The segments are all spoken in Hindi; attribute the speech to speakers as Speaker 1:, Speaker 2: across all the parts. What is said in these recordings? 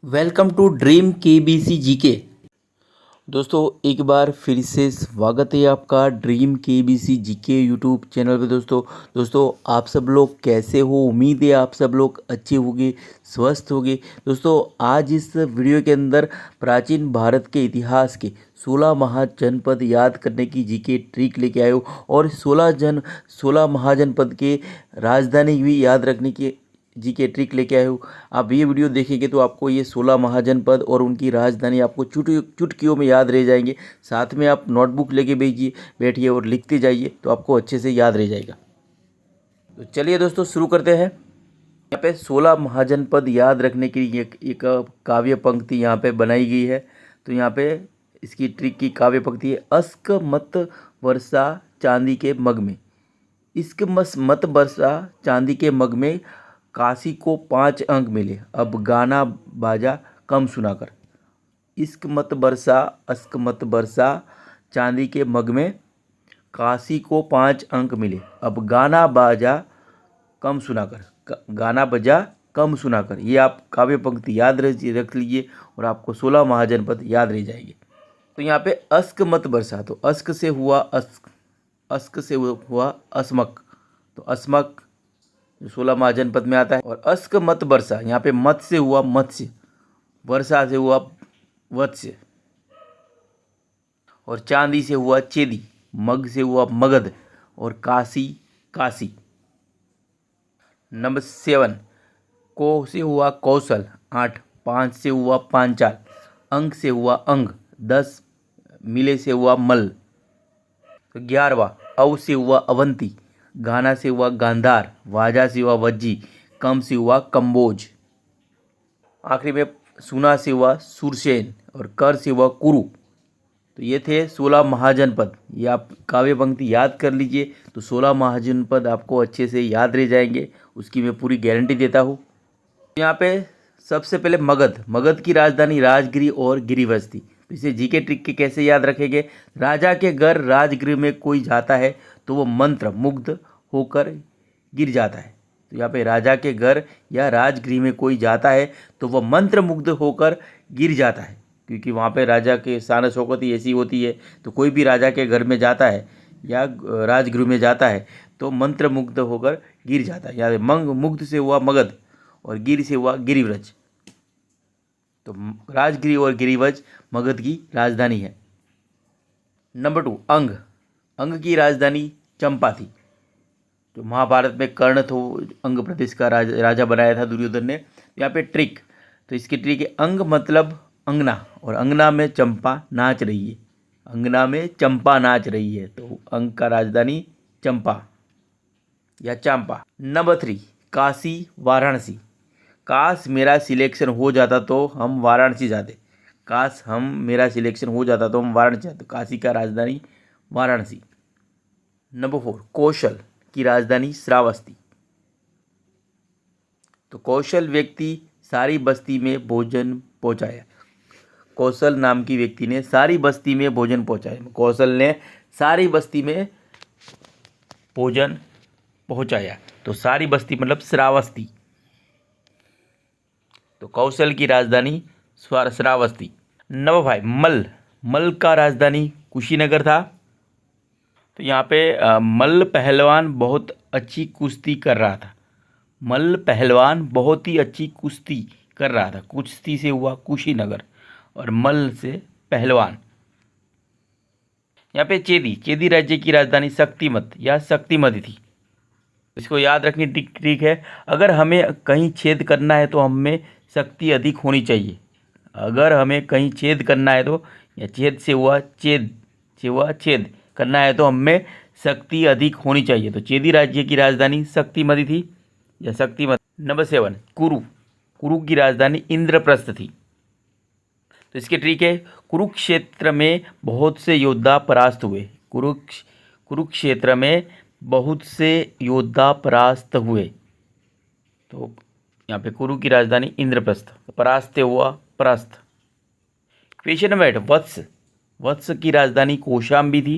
Speaker 1: Welcome to dream KBC GK. दोस्तों एक बार फिर से स्वागत है आपका dream KBC GK YouTube channel पे। दोस्तों आप सब लोग कैसे हो? उम्मीद है आप सब लोग अच्छे होंगे, स्वस्थ होंगे। दोस्तों आज इस वीडियो के अंदर प्राचीन भारत के इतिहास के 16 महाजनपद याद करने की जीके ट्रिक लेके आए हो और 16 महाजनपद के राजधानी भी याद रखने की जीके ट्रिक लेके आए हो। आप ये वीडियो देखेंगे तो आपको ये 16 महाजनपद और उनकी राजधानी आपको चुटकियों में याद रह जाएंगे। साथ में आप नोटबुक लेके बैठिए और लिखते जाइए तो आपको अच्छे से याद रह जाएगा। तो चलिए दोस्तों शुरू करते हैं। यहाँ पे 16 महाजनपद याद रखने की एक काव्य पंक्ति यहाँ पे बनाई गई है। तो यहाँ पे इसकी ट्रिक की काव्य पंक्ति है, अस्क मत वर्षा चांदी के मग में। इश्क मत बरसा चांदी के मग में, काशी को 5 अंक मिले अब गाना बाजा कम सुनाकर। इश्क मत बरसा अस्क मत बरसा चांदी के मग में, काशी को 5 अंक मिले अब गाना बाजा कम सुनाकर। गाना बजा कम सुनाकर, ये आप काव्य पंक्ति याद रख लीजिए और आपको 16 महाजनपद याद रह जाएंगे। तो यहाँ पे अस्क मत बरसा, तो अस्क से हुआ अस्क, अस्क से हुआ अस्मक, तो अस्मक जो 16 महाजनपद में आता है। और अस्क मत बरसा, यहाँ पे मत से हुआ मत्स्य, वर्षा से हुआ वत्स्य, और चांदी से हुआ चेदी, मग से हुआ मगध, और काशी काशी। नंबर 7, को से हुआ कौशल 8, 5 से हुआ पांचाल, अंक से हुआ अंग 10, मिले से हुआ मल। तो 11वां, अव से हुआ अवंती, गाना से हुआ गांधार, वाजा से हुआ वज्जी, कम से हुआ कंबोज। आखिरी में सुना से हुआ सुरसेन और कर से हुआ कुरु। तो ये थे 16 महाजनपद। ये आप काव्य पंक्ति याद कर लीजिए तो 16 महाजनपद आपको अच्छे से याद रह जाएंगे, उसकी मैं पूरी गारंटी देता हूँ। यहाँ पे सबसे पहले मगध, मगध की राजधानी राजगृह और गिरिवज थी। तो इसे जीके ट्रिक के कैसे याद रखेंगे? राजा के घर राजगृह में कोई जाता है तो वो मंत्र मुग्ध होकर गिर जाता है। तो यहाँ पे राजा के घर या राजगृह में कोई जाता है तो वह मंत्र मुग्ध होकर गिर जाता है, क्योंकि वहाँ पे राजा के शान शौकत ऐसी होती है। तो कोई भी राजा के घर में जाता है या राजगृह में जाता है तो मंत्र मुग्ध होकर गिर जाता है। यहाँ मुग्ध से हुआ मगध और गिर से हुआ गिरिव्रज। तो राजगिरी और गिरिवज मगध की राजधानी है। नंबर 2, अंग, अंग की राजधानी चंपा थी। जो महाभारत में कर्ण तो अंग प्रदेश का राजा बनाया था दुर्योधन ने। यहाँ पे ट्रिक, तो इसकी ट्रिक है, अंग मतलब अंगना, और अंगना में चंपा नाच रही है, अंगना में चंपा नाच रही है, तो अंग का राजधानी चंपा या चांपा। नंबर 3, काशी वाराणसी। काश मेरा सिलेक्शन हो जाता तो हम वाराणसी जाते, काश मेरा सिलेक्शन हो जाता तो हम वाराणसी जाते, काशी का राजधानी वाराणसी। नंबर 4, कौशल की राजधानी श्रावस्ती। तो कौशल व्यक्ति सारी बस्ती में भोजन पहुंचाया, कौशल नाम की व्यक्ति ने सारी बस्ती में भोजन पहुंचाया, कौशल ने सारी बस्ती में भोजन पहुंचाया। तो सारी बस्ती मतलब श्रावस्ती, तो कौशल की राजधानी श्रावस्ती। नंबर 5, मल्ल, मल्ल का राजधानी कुशीनगर था। तो यहाँ पे मल्ल पहलवान बहुत अच्छी कुश्ती कर रहा था, मल्ल पहलवान बहुत ही अच्छी कुश्ती कर रहा था, कुश्ती से हुआ कुशीनगर और मल्ल से पहलवान। यहाँ पे चेदी, चेदी राज्य की राजधानी शक्तिमत या शक्तिमती थी। इसको याद रखनी ठीक है। अगर हमें कहीं छेद करना है तो हमें शक्ति अधिक होनी चाहिए, अगर हमें कहीं छेद करना है तो, या छेद से हुआ छेद करना है तो हमें शक्ति अधिक होनी चाहिए। तो चेदी राज्य की राजधानी शक्तिमती थी या शक्तिमती। नंबर 7, कुरु, कुरु की राजधानी इंद्रप्रस्थ थी। तो इसके ट्रिक है, कुरुक्षेत्र में बहुत से योद्धा परास्त हुए, कुरुक्षेत्र में बहुत से योद्धा परास्त हुए। तो यहाँ पे कुरु की राजधानी इंद्रप्रस्थ, परास्त हुआ प्रस्थ। क्वेश्चन नंबर 8, वत्स, वत्स की राजधानी कौशाम्बी थी।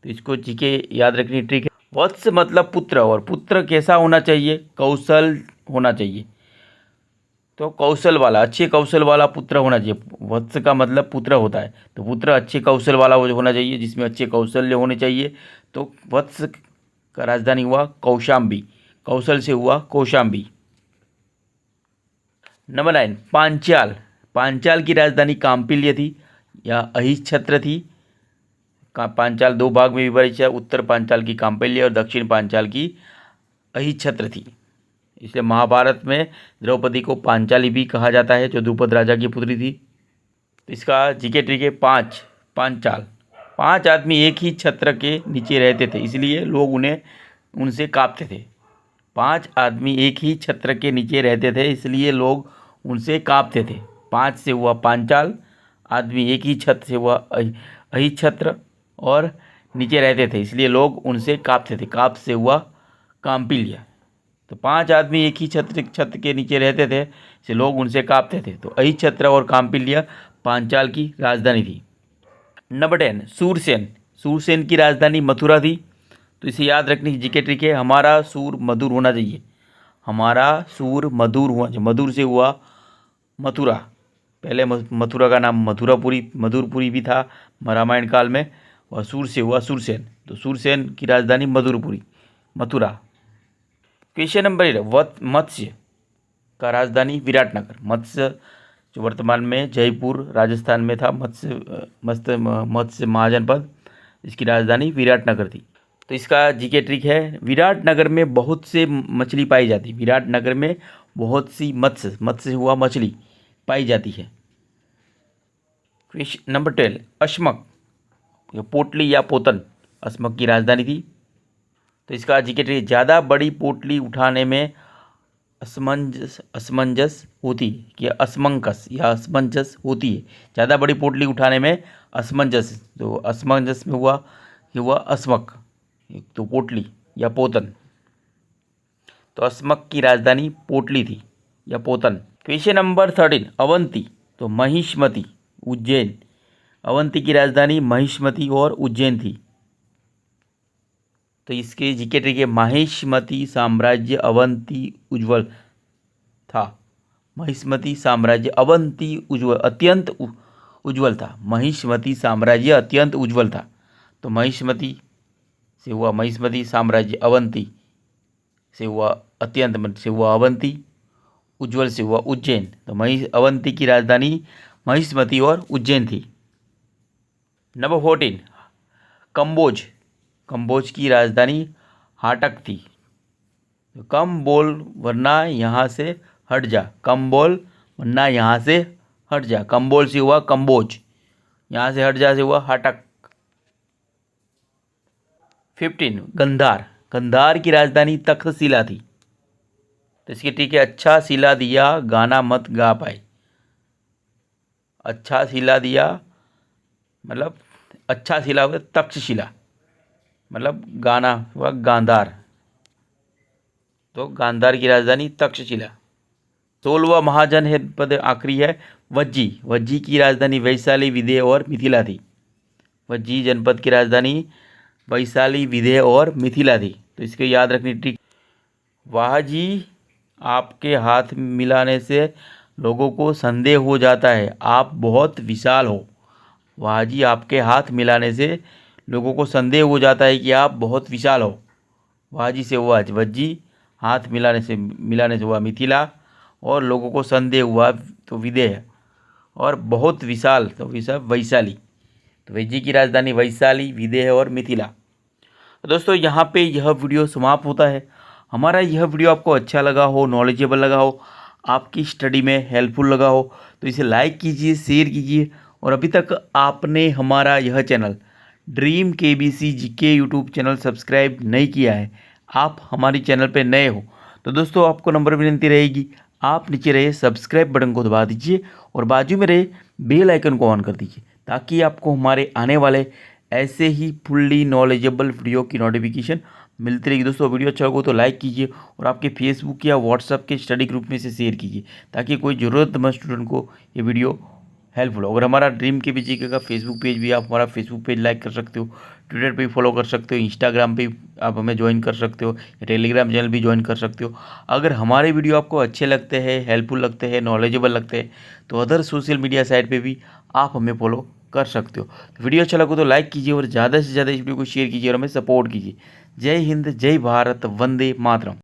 Speaker 1: तो इसको जीके याद रखनी ट्रिक है। वत्स मतलब पुत्र, और पुत्र कैसा होना चाहिए? कौशल होना चाहिए। तो कौशल वाला, अच्छे कौशल वाला पुत्र होना चाहिए। वत्स का मतलब पुत्र होता है, तो पुत्र अच्छे कौशल वाला होना चाहिए, जिसमें अच्छे कौशल्य होने चाहिए। तो वत्स का राजधानी हुआ कौशाम्बी, कौशल से हुआ कौशाम्बी। नंबर 9, पांचाल। पांचाल की राजधानी काम्पिल्य थी या अहिच्छत्र थी। पांचाल दो भाग में विभाजित है, उत्तर पांचाल की काम्पिल्य और दक्षिण पांचाल की अहिच्छत्र थी। इसलिए महाभारत में द्रौपदी को पांचाली भी कहा जाता है, जो द्रुपद राजा की पुत्री थी। तो इसका जीके ट्रिक है 5, पांचाल। 5 आदमी एक ही छत्र के नीचे रहते थे, इसलिए लोग उनसे कांपते थे। 5 आदमी एक ही छत्र के नीचे रहते थे, इसलिए लोग उनसे कांपते थे। 5 से हुआ पांचाल, आदमी एक ही छत्र से हुआ अहिच्छत्र, और नीचे रहते थे इसलिए लोग उनसे कांपते थे। काप से हुआ काम्पिल्य। तो 5 आदमी एक ही छत्र के नीचे रहते थे, इसलिए लोग उनसे कांपते थे। तो अहिच्छत्र और काम्पिल्य पांचाल की राजधानी थी। नंबर 10, सूरसेन। सूरसेन की राजधानी मथुरा थी। तो इसे याद रखने की जीके ट्रिक है, हमारा सूर मधुर होना चाहिए। हमारा सूर मधुर हुआ, मधुर से हुआ मथुरा। पहले मथुरा का नाम मधुरपुरी भी था रामायण काल में, और सूर से हुआ सूरसेन। तो सूरसेन की राजधानी मधुरपुरी, मथुरा। क्वेश्चन नंबर 8, मत्स्य का राजधानी विराटनगर। मत्स्य जो वर्तमान में जयपुर राजस्थान में था, मत्स्य महाजनपद, इसकी राजधानी विराटनगर थी। तो इसका जीके ट्रिक है, विराटनगर में बहुत से मछली पाई जाती। विराटनगर में बहुत सी मत्स्य हुआ मछली पाई जाती है। क्वेश्चन नंबर 12, अश्मक, पोटली या पोतन अश्मक की राजधानी थी। तो इसका जीके ट्रिक, ज़्यादा बड़ी पोटली उठाने में असमंजस होती है कि असमंकस या असमंजस होती है। ज़्यादा बड़ी पोटली उठाने में असमंजस, तो असमंजस में हुआ ये हुआ अश्मक, तो पोटली या पोतन। तो अश्मक की राजधानी पोटली थी या पोतन। क्वेश्चन नंबर 13, अवंती, तो महिष्मती, उज्जैन। अवंती की राजधानी महिष्मती और उज्जैन थी। तो इसके जीके ट्रिक है, महिष्मती साम्राज्य अवंती उज्ज्वल था। महिष्मती साम्राज्य अवंती उज्ज्वल अत्यंत उज्ज्वल था। महिष्मती साम्राज्य अत्यंत उज्ज्वल था। तो महिष्मती से हुआ महिष्मती साम्राज्य, अवंती से हुआ अत्यंत से हुआ अवंती, उज्ज्वल से हुआ उज्जैन। तो अवंती की राजधानी महिष्मती और उज्जैन थी। नंबर 14, कंबोज। कंबोज की राजधानी हाटक थी। तो कम बोल वरना यहाँ से हट जा, कम बोल वरना यहाँ से हट जा। कंबोल से हुआ कंबोज, यहाँ से हट जा से हुआ हाटक। 15, गंधार। गंधार की राजधानी तक्षशिला थी। तो इसकी ठीक है, अच्छा सिला दिया गाना मत गा पाए। अच्छा सिला दिया मतलब अच्छा सिला हुआ तक्षशिला, मतलब गाना हुआ गांधार। तो गांधार की राजधानी तक्षशिला। 16वां महाजन है पद आखिरी है, वज्जी। वज्जी की राजधानी वैशाली, विदेह और मिथिला थी। वज्जी जनपद की राजधानी वैशाली, विदेह और मिथिला थी। तो इसको याद रखनी ट्रिक, वाहजी आपके हाथ मिलाने से लोगों को संदेह हो जाता है आप बहुत विशाल हो। वाहजी आपके हाथ मिलाने से लोगों को संदेह हो जाता है कि आप बहुत विशाल हो। वाहजी से हुआ वज्जी, हाथ मिलाने से हुआ मिथिला, और लोगों को संदेह हुआ तो विदेह, और बहुत विशाल तो वैशाली। तो वज्जी की राजधानी वैशाली, विदेह और मिथिला। तो दोस्तों यहाँ पे यह वीडियो समाप्त होता है। हमारा यह वीडियो आपको अच्छा लगा हो, नॉलेजेबल लगा हो, आपकी स्टडी में हेल्पफुल लगा हो, तो इसे लाइक कीजिए, शेयर कीजिए। और अभी तक आपने हमारा यह channel dream KBC GK YouTube channel subscribe नहीं किया है, आप हमारी चैनल पे नए हो, तो दोस्तों आपको नंबर विनती रहेगी, आप नीचे रहे सब्सक्राइब बटन को दबा दीजिए और बाजू में रहे बेल आइकन को ऑन कर दीजिए, ताकि आपको हमारे आने वाले ऐसे ही फुल्ली नॉलेजेबल वीडियो की नोटिफिकेशन मिलती रहेगी। दोस्तों वीडियो अच्छा हो तो लाइक कीजिए और आपके फेसबुक या व्हाट्सएप के स्टडी ग्रुप में से शेयर कीजिए, ताकि कोई ज़रूरतमंद स्टूडेंट को ये वीडियो हेल्पफुल हो। अगर हमारा ड्रीम KBC का फेसबुक पेज भी, आप हमारा फेसबुक पेज लाइक कर सकते हो, ट्विटर पे भी फॉलो कर सकते हो, इंस्टाग्राम पे आप हमें ज्वाइन कर सकते हो, टेलीग्राम चैनल भी ज्वाइन कर सकते हो। अगर हमारे वीडियो आपको अच्छे लगते हैं, हेल्पफुल लगते हैं, नॉलेजेबल लगते हैं तो अदर सोशल मीडिया साइट पे भी आप हमें फॉलो कर सकते हो। वीडियो अच्छा लगे तो लाइक कीजिए और ज़्यादा से ज़्यादा इस वीडियो को शेयर कीजिए और हमें सपोर्ट कीजिए। जय हिंद, जय भारत, वंदे मातरम।